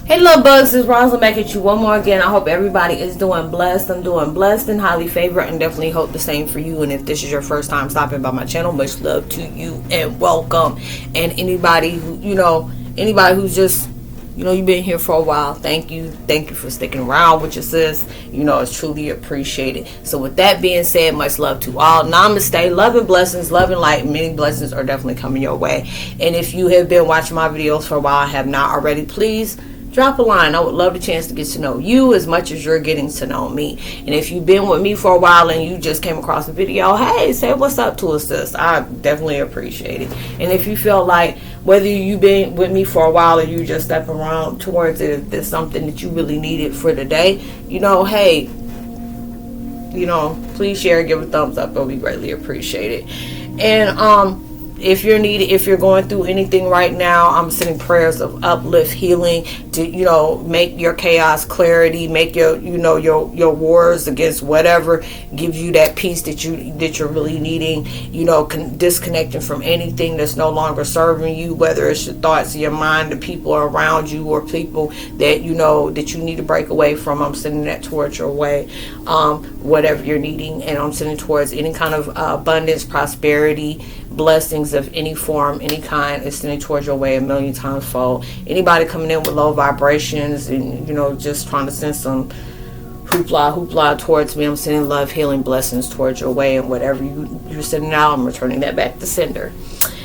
Hey love bugs, it's Roslynn back at you one more again. I hope everybody is doing blessed. I'm doing blessed and highly favored, and definitely hope the same for you. And if this is your first time stopping by my channel, much love to you and welcome. And anybody who, anybody who's just, you've been here for a while, thank you for sticking around with your sis. It's truly appreciated. So with that being said, much love to all. Namaste, love and blessings, love and light. Many blessings are definitely coming your way. And if you have been watching my videos for a while and have not already, please drop a line. I would love the chance to get to know you as much as you're getting to know me. And if you've been with me for a while and you just came across the video, hey, say what's up to us, sis. I definitely appreciate it. And if you feel like whether you've been with me for a while or you just stepping around towards it, if there's something that you really needed for today, hey, please share, give a thumbs up. It'll be greatly appreciated. And if you're going through anything right now, I'm sending prayers of uplift, healing to, make your chaos clarity, make your wars against whatever gives you that peace that you're really needing, disconnecting from anything that's no longer serving you, whether it's your thoughts, your mind, the people around you, or people that that you need to break away from. I'm sending that towards your way, whatever you're needing, and I'm sending towards any kind of abundance, prosperity, blessings of any form, any kind, is sending towards your way 1,000,000 times fold. Anybody coming in with low vibrations and just trying to send some hoopla towards me, I'm sending love, healing, blessings towards your way, and whatever you're sending out, I'm returning that back to sender.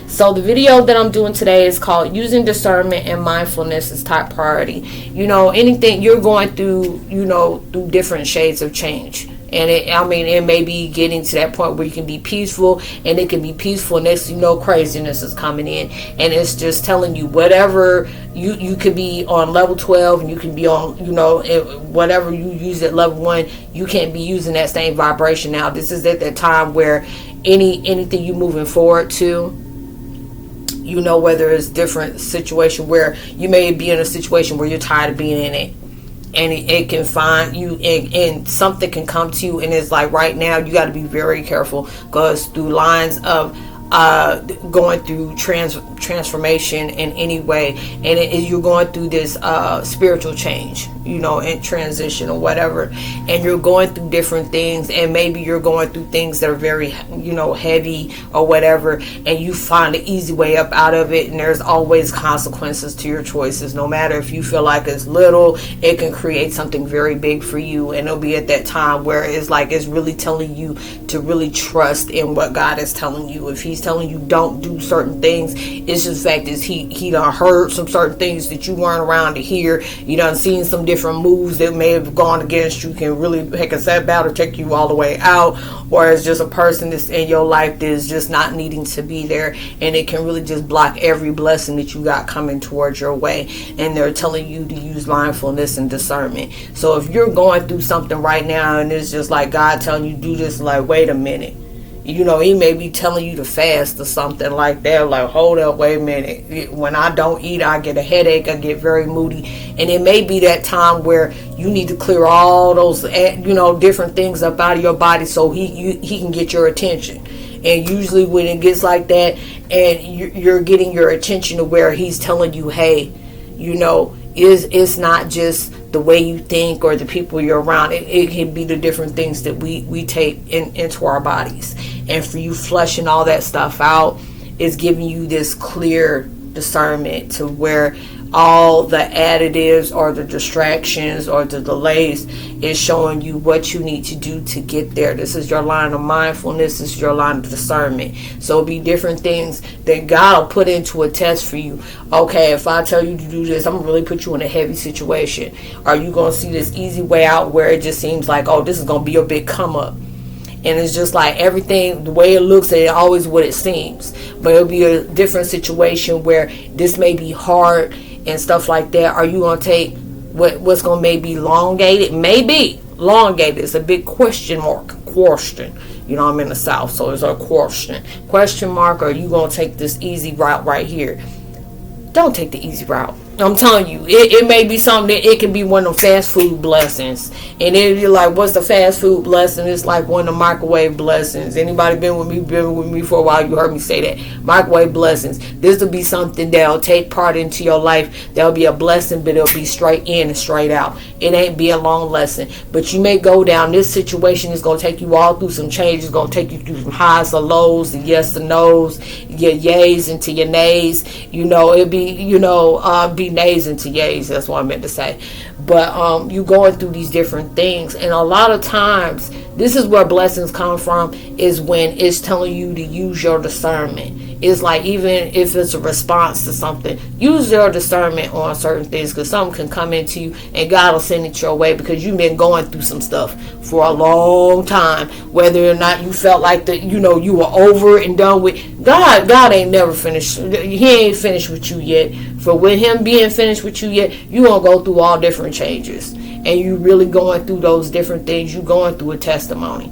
So the video that I'm doing today is called Using Discernment and Mindfulness as Top Priority. Anything you're going through, through different shades of change. And it may be getting to that point where you can be peaceful, and it can be peaceful. Next, craziness is coming in, and it's just telling you whatever you could be on level 12, and you can be on, whatever you use at level 1, you can't be using that same vibration now. This is at that time where anything you moving forward to, whether it's different situation where you may be in a situation where you're tired of being in it. And it can find you, and something can come to you, and it's like right now you got to be very careful, because through lines of going through transformation in any way, and you're going through this spiritual change, in transition or whatever, and you're going through different things, and maybe you're going through things that are very heavy or whatever, and you find an easy way up out of it. And there's always consequences to your choices, no matter if you feel like it's little, it can create something very big for you. And it'll be at that time where it's like it's really telling you to really trust in what God is telling you. If He's telling you don't do certain things, it's just the fact is he done heard some certain things that you weren't around to hear. You done seen some different moves that may have gone against you, can really heck a setback or take you all the way out, or it's just a person that's in your life that is just not needing to be there, and it can really just block every blessing that you got coming towards your way. And they're telling you to use mindfulness and discernment. So if you're going through something right now and it's just like God telling you do this, like wait a minute, He may be telling you to fast or something like that. Like, hold up, wait a minute. When I don't eat, I get a headache. I get very moody. And it may be that time where you need to clear all those, different things up out of your body so he can get your attention. And usually when it gets like that and you're getting your attention to where he's telling you, hey, it's not just the way you think or the people you're around. It can be the different things that we take into our bodies. And for you flushing all that stuff out is giving you this clear discernment to where all the additives or the distractions or the delays is showing you what you need to do to get there. This is your line of mindfulness. This is your line of discernment. So it'll be different things that God will put into a test for you. Okay, if I tell you to do this, I'm going to really put you in a heavy situation. Are you going to see this easy way out where it just seems like, oh, this is going to be your big come up? And it's just like everything, the way it looks, it's always what it seems. But it'll be a different situation where this may be hard and stuff like that. Are you going to take what's going to maybe elongated? Maybe elongated. It's a big question mark. Question. I'm in the South, so it's a question mark. Or are you going to take this easy route right here? Don't take the easy route. I'm telling you, it may be something that it can be one of the fast food blessings. And then you're like, what's the fast food blessing? It's like one of the microwave blessings. Anybody been with me for a while, you heard me say that. Microwave blessings. This will be something that'll take part into your life. That'll be a blessing, but it'll be straight in and straight out. It ain't be a long lesson. But you may go down. This situation is going to take you all through some changes. It's going to take you through some highs or lows, the yes and no's, your yays into your nays. It'll be, be nays into yays. That's what I meant to say. But you going through these different things, and a lot of times this is where blessings come from, is when it's telling you to use your discernment. It's like, even if it's a response to something, use your discernment on certain things, because something can come into you and God will send it your way, because you've been going through some stuff for a long time, whether or not you felt like that, you were over and done with. God ain't never finished. He ain't finished with you yet. For with him being finished with you yet, you gonna go through all different changes, and you really going through those different things. You going through a testimony,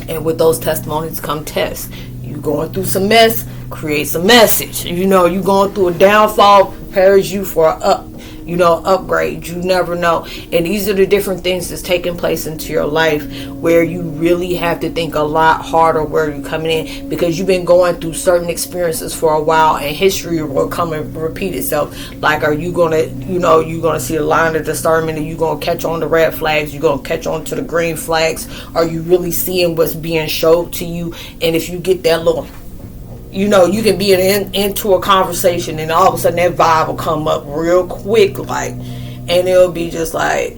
and with those testimonies come tests. You going through some mess, creates a message. You going through a downfall, prepares you for upgrade. You never know. And these are the different things that's taking place into your life, where you really have to think a lot harder where you're coming in, because you've been going through certain experiences for a while, and history will come and repeat itself. Like, are you gonna you're gonna see a line of discernment, and you're gonna catch on the red flags, you're gonna catch on to the green flags? Are you really seeing what's being showed to you? And if you get that little, you can be into a conversation, and all of a sudden that vibe will come up real quick, and it'll be just like,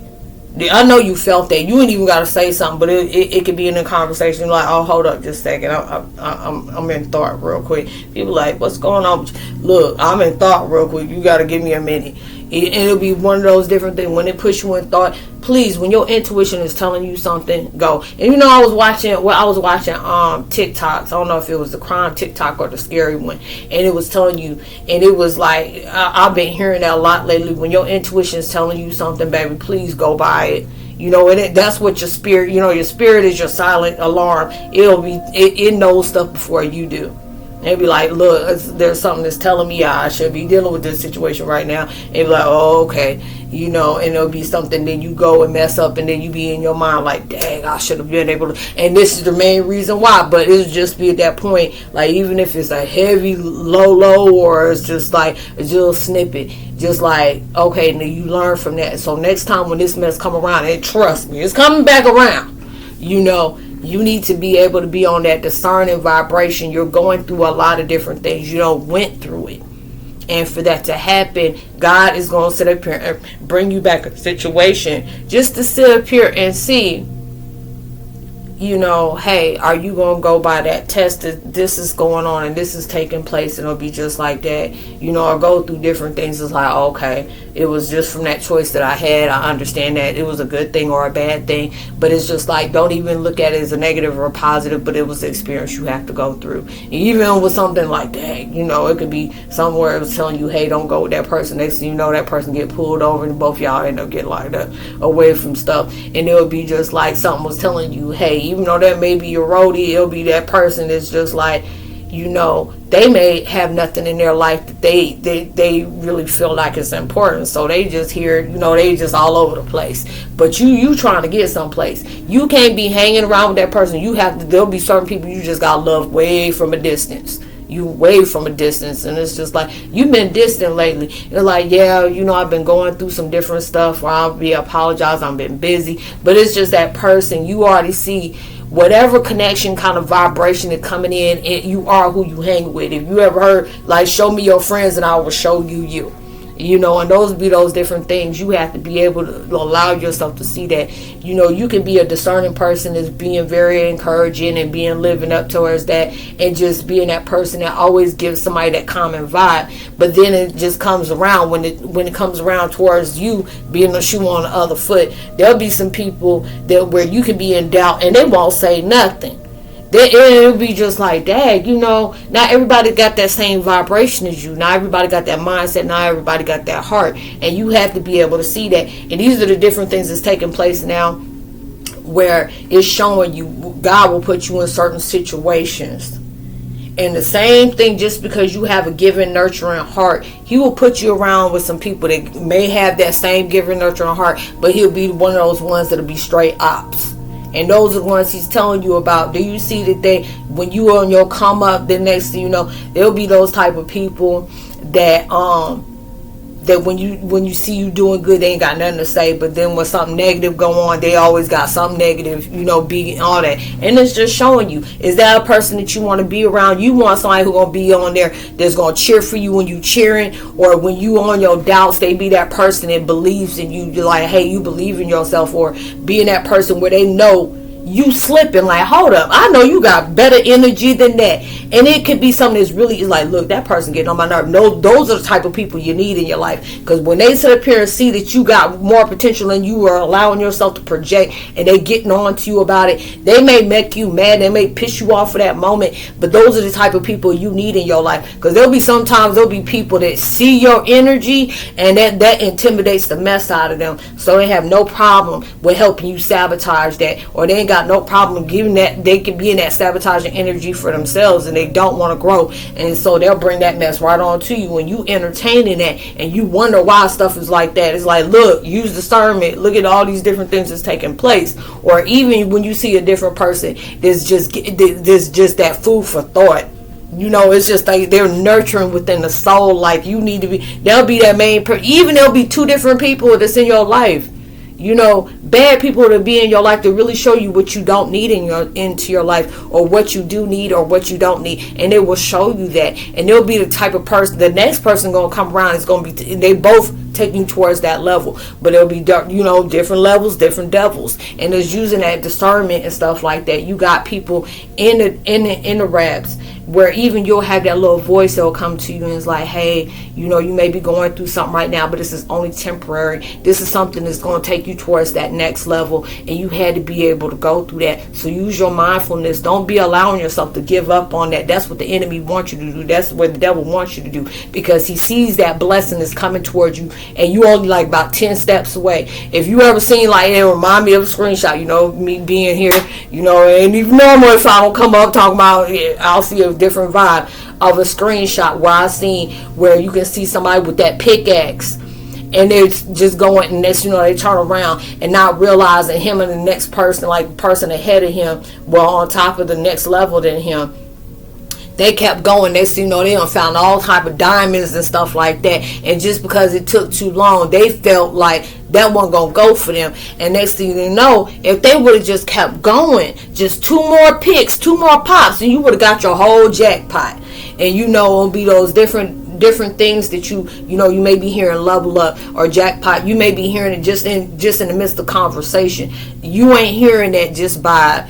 I know you felt that. You ain't even got to say something, but it could be in a conversation, like, oh, hold up just a second, I'm in thought real quick. People like, what's going on? Look, I'm in thought real quick. You got to give me a minute. And it'll be one of those different things. When it puts you in thought, please, when your intuition is telling you something, go. And I was watching TikToks. I don't know if it was the crime TikTok or the scary one, and it was telling you, and it was like, I've been hearing that a lot lately. When your intuition is telling you something, baby, please go by it. And that's what your spirit. Your spirit is your silent alarm. It knows stuff before you do. They'd be like, look, there's something that's telling me I should be dealing with this situation right now. And be like, oh, okay. And it'll be something, then you go and mess up, and then you be in your mind like, dang, I should have been able to. And this is the main reason why. But it'll just be at that point, like, even if it's a heavy low, or it's just like a little snippet, just like, okay, now you learn from that. So next time when this mess come around, and trust me, it's coming back around, you need to be able to be on that discerning vibration. You're going through a lot of different things. Went through it. And for that to happen, God is going to sit up here and bring you back a situation just to sit up here and see, hey, are you going to go by that test that this is going on and this is taking place, and it'll be just like that, or go through different things. It's like, okay, it was just from that choice that I had. I understand that it was a good thing or a bad thing, but it's just like, don't even look at it as a negative or a positive, but it was the experience you have to go through. And even with something like that, it could be somewhere it was telling you, hey, don't go with that person. Next thing you know, that person get pulled over, and both y'all end up getting locked up away from stuff. And it would be just like something was telling you, hey, even though that may be your roadie, it'll be that person that's just like, they may have nothing in their life that they really feel like it's important, so they just here, they just all over the place. But you trying to get someplace, you can't be hanging around with that person. There'll be certain people you just gotta love way from a distance. And it's just like, you've been distant lately. You're like, yeah, I've been going through some different stuff, or I'll be apologize, I've been busy. But it's just that person, you already see whatever connection, kind of vibration is coming in, and you are who you hang with. If you ever heard, like, show me your friends and I will show you. And those be those different things. You have to be able to allow yourself to see that, you can be a discerning person that's being very encouraging and being living up towards that, and just being that person that always gives somebody that common vibe. But then it just comes around, when it comes around towards you being the shoe on the other foot, there'll be some people that where you can be in doubt and they won't say nothing. It'll be just like, dang, not everybody got that same vibration as you. Not everybody got that mindset. Not everybody got that heart. And you have to be able to see that. And these are the different things that's taking place now, where it's showing you God will put you in certain situations. And the same thing, just because you have a giving, nurturing heart, he will put you around with some people that may have that same giving, nurturing heart, but he'll be one of those ones that'll be straight ops. And those are the ones he's telling you about. Do you see that they, when you on your come up, the next thing you know, there'll be those type of people that that when you see you doing good, they ain't got nothing to say. But then when something negative go on, they always got something negative, be all that. And it's just showing you, is that a person that you want to be around? You want somebody who's gonna be on there that's gonna cheer for you when you cheering, or when you on your doubts, they be that person that believes in you. You're like, hey, you believe in yourself, or being that person where they know you slipping, like, hold up, I know you got better energy than that. And it could be something that's really like, look, that person getting on my nerve. No, those are the type of people you need in your life, because when they sit up here and see that you got more potential than you are allowing yourself to project, and they getting on to you about it, they may make you mad, they may piss you off for that moment, but those are the type of people you need in your life. Because there'll be people that see your energy, and that intimidates the mess out of them, so they have no problem with helping you sabotage that, or they ain't got no problem giving that. They can be in that sabotaging energy for themselves, and they don't want to grow, and so they'll bring that mess right on to you when you entertaining that, and you wonder why stuff is like that. It's like, look, use discernment, look at all these different things that's taking place. Or even when you see a different person, there's just that food for thought. It's just like they're nurturing within the soul. Like, you need to be, there'll be that main person. Even there'll be two different people that's in your life. Bad people to be in your life to really show you what you don't need into your life, or what you do need or what you don't need, and they will show you that. And they'll be the type of person, the next person gonna come around is gonna be, they both taking you towards that level, but it'll be different levels, different devils, and it's using that discernment and stuff like that. You got people in the raps where even you'll have that little voice that'll come to you and it's like, hey, you may be going through something right now, but this is only temporary. This is something that's going to take you towards that next level, and you had to be able to go through that. So use your mindfulness. Don't be allowing yourself to give up on that. That's what the enemy wants you to do. That's what the devil wants you to do, because he sees that blessing is coming towards you, and you only like about 10 steps away. If you ever seen, like, it remind me of a screenshot, me being here, and even normal, if I don't come up talking about it, I'll see a different vibe of a screenshot where I seen where you can see somebody with that pickaxe, and they're just going, and they turn around and not realizing him and the next person, like the person ahead of him, well, on top of the next level than him, they kept going. They done found all type of diamonds and stuff like that, and just because it took too long, they felt like that wasn't gonna go for them. And next thing you know, if they would have just kept going, just 2 more picks, 2 more pops, and you would have got your whole jackpot. And it'll be those different things that you may be hearing, level up or jackpot. You may be hearing it just in the midst of conversation. You ain't hearing that just by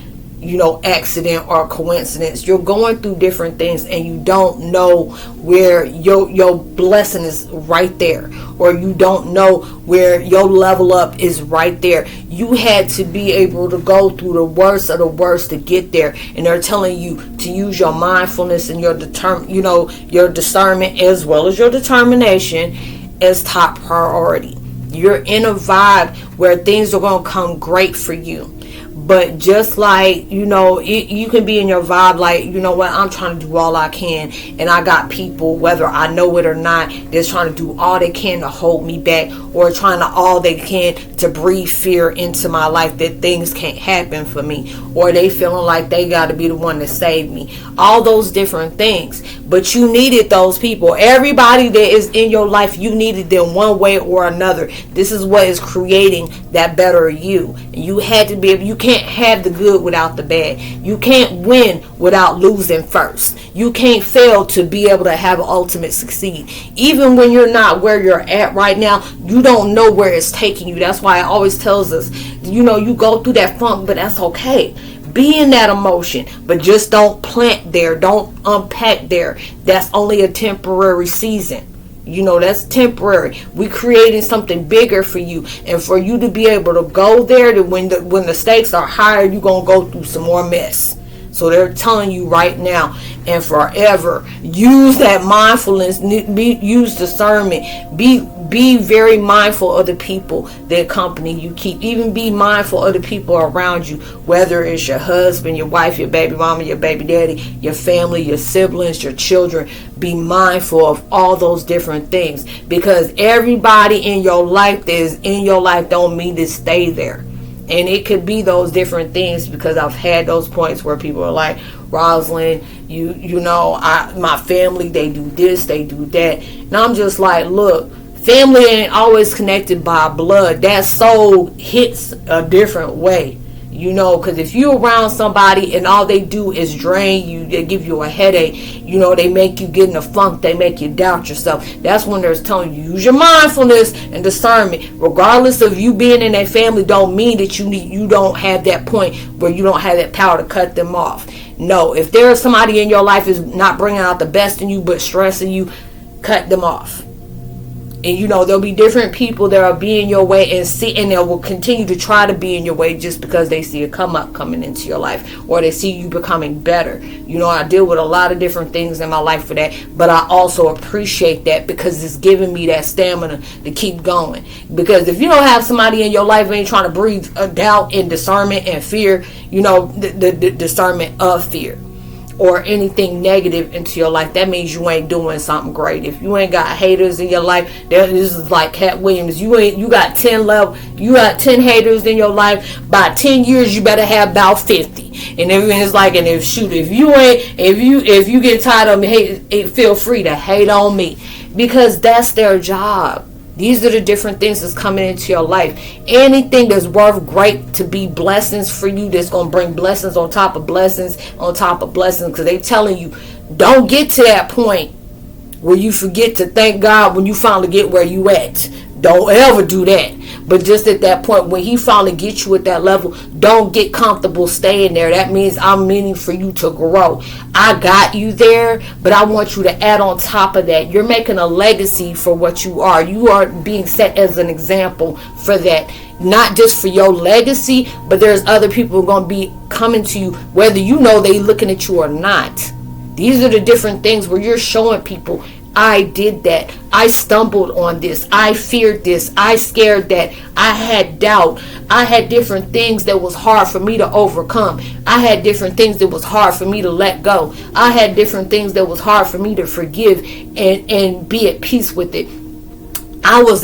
accident or coincidence. You're going through different things, and you don't know where your blessing is right there, or you don't know where your level up is right there. You had to be able to go through the worst of the worst to get there, and they're telling you to use your mindfulness and your your discernment as well as your determination as top priority. You're in a vibe where things are going to come great for you. But just like, you can be in your vibe like, I'm trying to do all I can, and I got people, whether I know it or not, that's trying to do all they can to hold me back, or trying to all they can to breathe fear into my life that things can't happen for me, or they feeling like they got to be the one to save me. All those different things. But you needed those people. Everybody that is in your life, you needed them one way or another. This is what is creating that better you. You had to be able, you can't have the good without the bad. You can't win without losing first. You can't fail to be able to have an ultimate succeed. Even when you're not where you're at right now, you don't know where it's taking you. That's why it always tells us, you go through that funk, but that's okay. Be in that emotion, but just don't plant there. Don't unpack there. That's only a temporary season. That's temporary. We creating something bigger for you, and for you to be able to go there, to when the stakes are higher, you're gonna go through some more mess. So they're telling you right now and forever, use that mindfulness, use discernment, be very mindful of the people that company you keep. Even be mindful of the people around you, whether it's your husband, your wife, your baby mama, your baby daddy, your family, your siblings, your children. Be mindful of all those different things, because everybody in your life that is in your life don't mean to stay there. And it could be those different things, because I've had those points where people are like, Roslynn, you know, my family, they do this, they do that. And I'm just like, look, family ain't always connected by blood. That soul hits a different way. You know, because if you're around somebody and all they do is drain you, they give you a headache, you know, they make you get in a funk, they make you doubt yourself. That's when they're telling you, use your mindfulness and discernment. Regardless of you being in that family, don't mean that you don't have that point where you don't have that power to cut them off. No, if there's somebody in your life is not bringing out the best in you but stressing you, cut them off. And you know, there'll be different people that are being your way and they will continue to try to be in your way just because they see a come up coming into your life, or they see you becoming better. You know, I deal with a lot of different things in my life for that, but I also appreciate that because it's giving me that stamina to keep going. Because if you don't have somebody in your life who ain't trying to breathe doubt and discernment and fear, you know, the discernment of fear or anything negative into your life, that means you ain't doing something great. If you ain't got haters in your life, this is like Cat Williams. You got 10 haters in your life. By 10 years, you better have about 50. And everyone's like, and if you get tired of me, feel free to hate on me, because that's their job. These are the different things that's coming into your life. Anything that's worth great to be blessings for you, that's going to bring blessings on top of blessings on top of blessings. Because they telling you, don't get to that point where you forget to thank God when you finally get where you at. Don't ever do that. But just at that point, when he finally gets you at that level, don't get comfortable staying there. That means I'm meaning for you to grow. I got you there, but I want you to add on top of that. You're making a legacy for what you are. You are being set as an example for that. Not just for your legacy, but there's other people who are going to be coming to you, whether you know they looking at you or not. These are the different things where you're showing people, I did that. I stumbled on this. I feared this. I scared that. I had doubt. I had different things that was hard for me to overcome. I had different things that was hard for me to let go. I had different things that was hard for me to forgive and be at peace with it. I was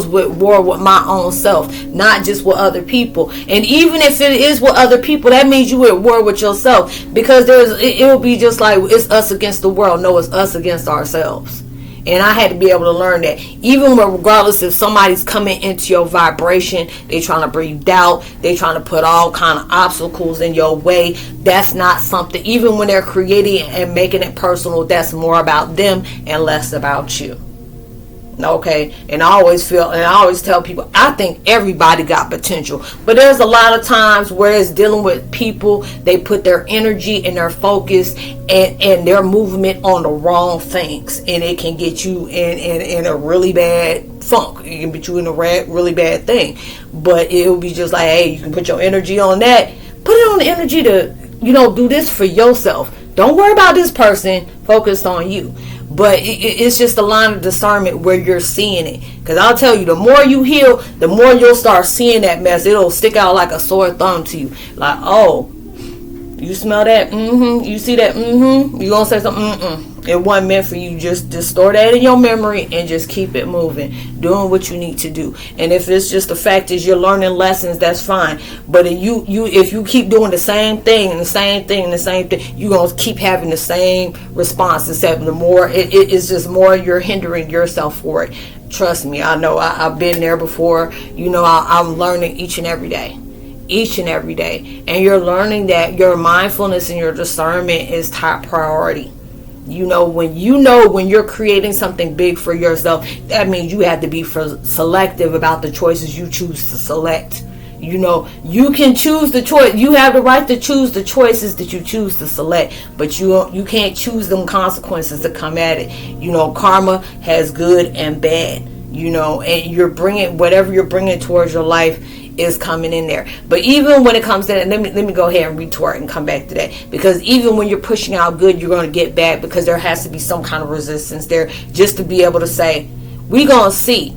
with war with my own self, not just with other people. And even if it is with other people, that means you at war with yourself, because it'll be just like it's us against the world. No, it's us against ourselves. And I had to be able to learn that, even regardless if somebody's coming into your vibration, they trying to bring you doubt, they trying to put all kind of obstacles in your way. That's not something, even when they're creating and making it personal, that's more about them and less about you. Okay, and I always tell people, I think everybody got potential, but there's a lot of times where it's dealing with people, they put their energy and their focus and their movement on the wrong things, and it can get you in a really bad funk. It can put you in a really bad thing. But it'll be just like, hey, you can put your energy on that, put it on the energy to, do this for yourself. Don't worry about this person, focus on you. But it's just a line of discernment where you're seeing it. Because I'll tell you, the more you heal, the more you'll start seeing that mess. It'll stick out like a sore thumb to you. Like, oh, you smell that? Mm-hmm. You see that? Mm-hmm. You gonna say something? Mm-mm. It wasn't meant for you. Just store that in your memory and just keep it moving, doing what you need to do. And if it's just the fact is you're learning lessons, that's fine. But if you keep doing the same thing and the same thing and the same thing, you're gonna keep having the same response. Except the more it's just more you're hindering yourself for it. Trust me, I know. I've been there before. I'm learning each and every day. And you're learning that your mindfulness and your discernment is top priority. When you're creating something big for yourself, that means you have to be selective about the choices you choose to select. You can choose the choice. You have the right to choose the choices that you choose to select, but you can't choose them consequences that come at it. Karma has good and bad. And you're bringing whatever you're bringing towards your life is coming in there. But even when it comes to that, let me go ahead and retort and come back to that, because even when you're pushing out good, you're going to get bad, because there has to be some kind of resistance there, just to be able to say, we're going to see,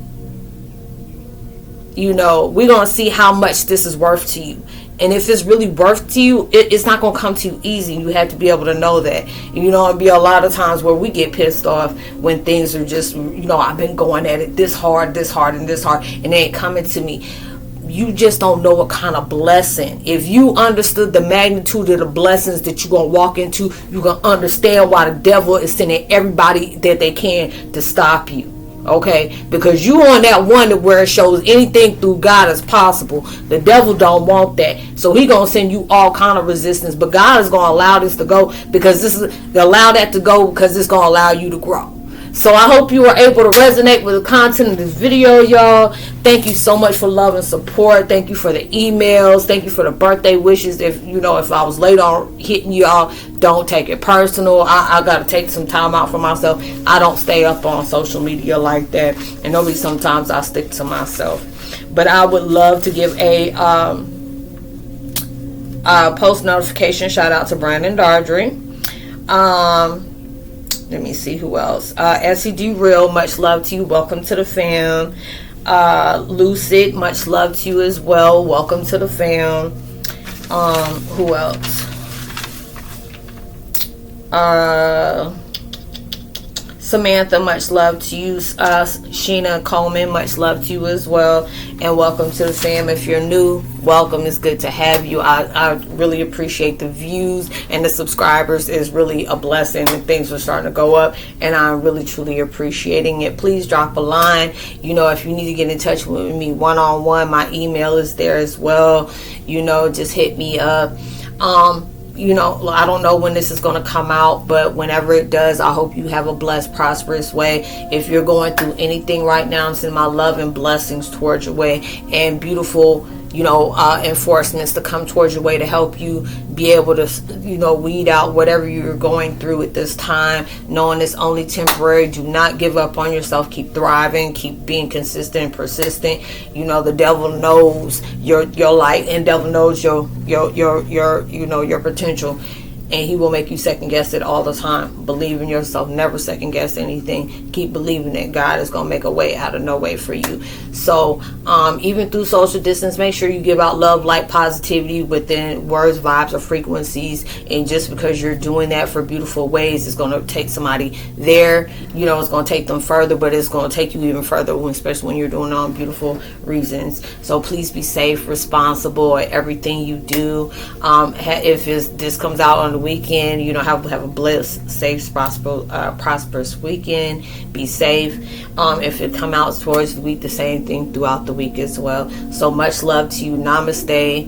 we're going to see how much this is worth to you. And if it's really worth to you, it's not going to come to you easy. You have to be able to know that. It'll be a lot of times where we get pissed off when things are just, I've been going at it this hard, and this hard, and it ain't coming to me. You just don't know what kind of blessing. If you understood the magnitude of the blessings that you're going to walk into, you're going to understand why the devil is sending everybody that they can to stop you. Okay, because you on that one where it shows anything through God is possible. The devil don't want that, so he gonna send you all kind of resistance. But God is gonna allow this to go, because allow that to go because it's gonna allow you to grow. So I hope you were able to resonate with the content of this video, y'all. Thank you so much for love and support. Thank you for the emails. Thank you for the birthday wishes. If I was late on hitting y'all, don't take it personal. I got to take some time out for myself. I don't stay up on social media like that. And maybe sometimes I stick to myself. But I would love to give a post notification shout out to Brandon Dardry. Let me see who else. SCD Real, much love to you. Welcome to the fam. Lucid, much love to you as well. Welcome to the fam. Who else? Samantha, much love to you. Sheena Coleman, much love to you as well. And welcome to the fam. If you're new, welcome. It's good to have you. I really appreciate the views and the subscribers. Is really a blessing, and things are starting to go up, and I'm really truly appreciating it. Please drop a line. If you need to get in touch with me one-on-one, my email is there as well. Just hit me up. I don't know when this is going to come out, but whenever it does, I hope you have a blessed, prosperous way. If you're going through anything right now, I'm sending my love and blessings towards your way, and beautiful, enforcements to come towards your way to help you be able to, weed out whatever you're going through at this time, knowing it's only temporary. Do not give up on yourself. Keep thriving. Keep being consistent and persistent. The devil knows your light, and devil knows your potential, and he will make you second guess it all the time. Believe in yourself. Never second guess anything. Keep believing that God is going to make a way out of no way for you. So even through social distance, make sure you give out love, light, positivity within words, vibes, or frequencies. And just because you're doing that for beautiful ways, it's going to take somebody there. It's going to take them further, but it's going to take you even further, especially when you're doing it on beautiful reasons. So please be safe, responsible at everything you do. If this comes out on the weekend, have a blessed, safe, prosperous weekend. Be safe. If it come out towards the week, the same thing throughout the week as well. So much love to you. Namaste.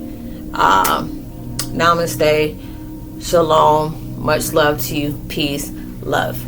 Namaste. Shalom. Much love to you. Peace. Love.